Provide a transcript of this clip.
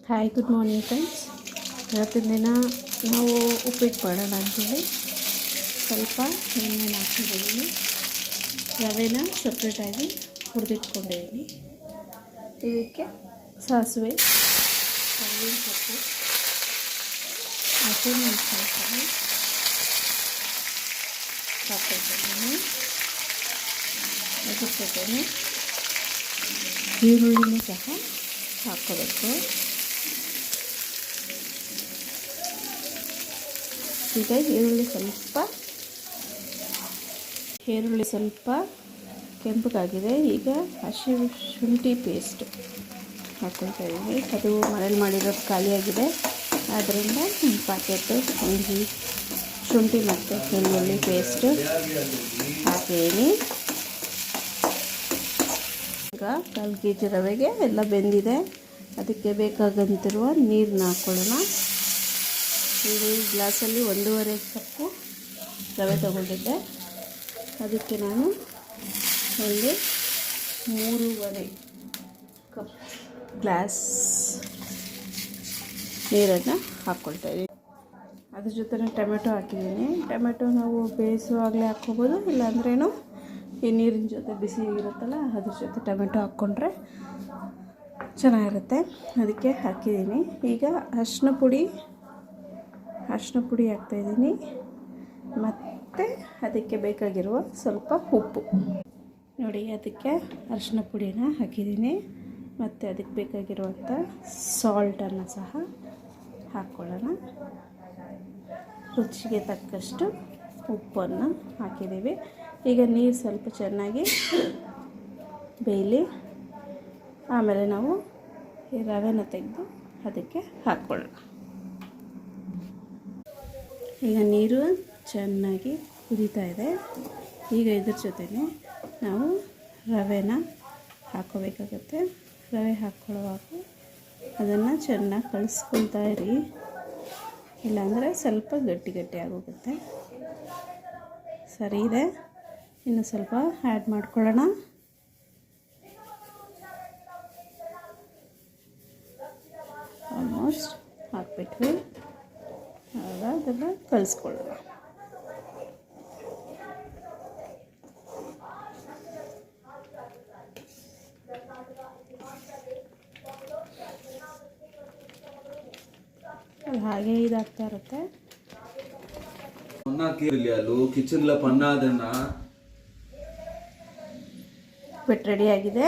Hi, good morning friends. ಇವತ್ತಿನ ದಿನ ನಾವು ಉಪ್ಪಿಟ್ಟು ಮಾಡೋಣ ಅಂಥೇಳಿ ಸ್ವಲ್ಪ ಎಣ್ಣೆ ಹಾಕಿದ್ದೀನಿ. ರವೆನ ಸಪ್ರೇಟಾಗಿ ಹುರಿದಿಟ್ಕೊಂಡಿದ್ದೀನಿ. ಇದಕ್ಕೆ ಸಾಸಿವೆ, ಕರಿಬೇವಿನ ಸೊಪ್ಪು, ಹಸಿಮೆಣಸಿನಕಾಯಿ ಹಾಕ್ಕೊಳ್ತಿದ್ದೀನಿ. ಅದ್ರ ಜೊತೆಗೆ ಈರುಳ್ಳಿನೂ ಸಹ ಹಾಕ್ಕೋಬೇಕು. ಈಗ ಈರುಳ್ಳಿ ಸ್ವಲ್ಪ ಕೆಂಪಗಾಗಿದೆ. ಈಗ ಹಸಿ ಶುಂಠಿ ಪೇಸ್ಟ್ ಹಾಕ್ಕೊಳ್ತಾ ಇದ್ದೀವಿ. ಅದು ಮನೇಲಿ ಮಾಡಿರೋದು ಖಾಲಿಯಾಗಿದೆ, ಆದ್ದರಿಂದ ಒಂದು ಪ್ಯಾಕೆಟು ಶುಂಠಿ ಮತ್ತು ಬೆಳ್ಳುಳ್ಳಿ ಪೇಸ್ಟ್ ಹಾಕಿದ್ದೀನಿ. ಈಗ 1 kg ರವೆಗೆ ಎಲ್ಲ ಬೆಂದಿದೆ. ಅದಕ್ಕೆ ಬೇಕಾಗಂತಿರುವ ನೀರನ್ನ ಹಾಕ್ಕೊಳ್ಳೋಣ. ಈ ಗ್ಲಾಸಲ್ಲಿ 1.5 ಕಪ್ಪು ರವೆ ತಗೊಂಡಿದ್ದೆ. ಅದಕ್ಕೆ ನಾನು ಒಂದು 3.5 ಕಪ್ ಗ್ಲಾಸ್ ನೀರನ್ನು ಹಾಕ್ಕೊಳ್ತಾ ಇದ್ದೀನಿ. ಅದ್ರ ಜೊತೆ ಟೊಮೆಟೊ ಹಾಕಿದ್ದೀನಿ. ಟೊಮೆಟೊ ನಾವು ಬೇಯಿಸುವಾಗಲೇ ಹಾಕ್ಕೋಬೋದು, ಇಲ್ಲಾಂದ್ರೇನು ಈ ನೀರಿನ ಜೊತೆ ಬಿಸಿ ಇರುತ್ತಲ್ಲ ಅದ್ರ ಜೊತೆ ಟೊಮೆಟೊ ಹಾಕ್ಕೊಂಡ್ರೆ ಚೆನ್ನಾಗಿರುತ್ತೆ. ಅದಕ್ಕೆ ಹಾಕಿದ್ದೀನಿ. ಈಗ ಅರಿಶಿನ ಪುಡಿ ಹಾಕ್ತಾಯಿದ್ದೀನಿ. ಮತ್ತು ಅದಕ್ಕೆ ಬೇಕಾಗಿರುವ ಸ್ವಲ್ಪ ಉಪ್ಪು ನೋಡಿ. ಅದಕ್ಕೆ ಅರಿಶಿನ ಪುಡಿನ ಹಾಕಿದ್ದೀನಿ. ಮತ್ತು ಅದಕ್ಕೆ ಬೇಕಾಗಿರುವಂಥ ಸಾಲ್ಟನ್ನು ಸಹ ಹಾಕ್ಕೊಳ್ಳೋಣ. ರುಚಿಗೆ ತಕ್ಕಷ್ಟು ಉಪ್ಪನ್ನು ಹಾಕಿದ್ದೀವಿ. ಈಗ ನೀರು ಸ್ವಲ್ಪ ಚೆನ್ನಾಗಿ ಬೇಯಲಿ. ಆಮೇಲೆ ನಾವು ಈ ರವೆನ ತೆಗೆದು ಅದಕ್ಕೆ ಹಾಕ್ಕೊಳ್ಳೋಣ. ಈಗ ನೀರು ಚೆನ್ನಾಗಿ ಕುದೀತಾ ಇದೆ. ಈಗ ಇದ್ರ ಜೊತೆಗೆ ನಾವು ರವೆನ ಹಾಕ್ಕೋಬೇಕಾಗತ್ತೆ. ರವೆ ಹಾಕ್ಕೊಳ್ಳುವಾಗ ಅದನ್ನು ಚೆನ್ನಾಗಿ ಕಲಿಸ್ಕೊಳ್ತಾ ಇರಿ, ಇಲ್ಲಾಂದರೆ ಸ್ವಲ್ಪ ಗಟ್ಟಿ ಆಗೋಗುತ್ತೆ. ಸರಿ ಇದೆ. ಇನ್ನು ಸ್ವಲ್ಪ ಆ್ಯಡ್ ಮಾಡ್ಕೊಳ್ಳೋಣ. ಆಲ್ಮೋಸ್ಟ್ ಹಾಕ್ಬಿಟ್ವಿ. ಆಗ ಅದನ್ನು ಕಲಿಸ್ಕೊಳ್ಳೋಣ. ಅದು ಹಾಗೆ ಇದಾಗ್ತಾ ಇರುತ್ತೆ. ಕಿಚನ್ಲ ಪನ್ನ ಅದನ್ನ ಉಪ್ಪಿಟ್ಟು ರೆಡಿಯಾಗಿದೆ.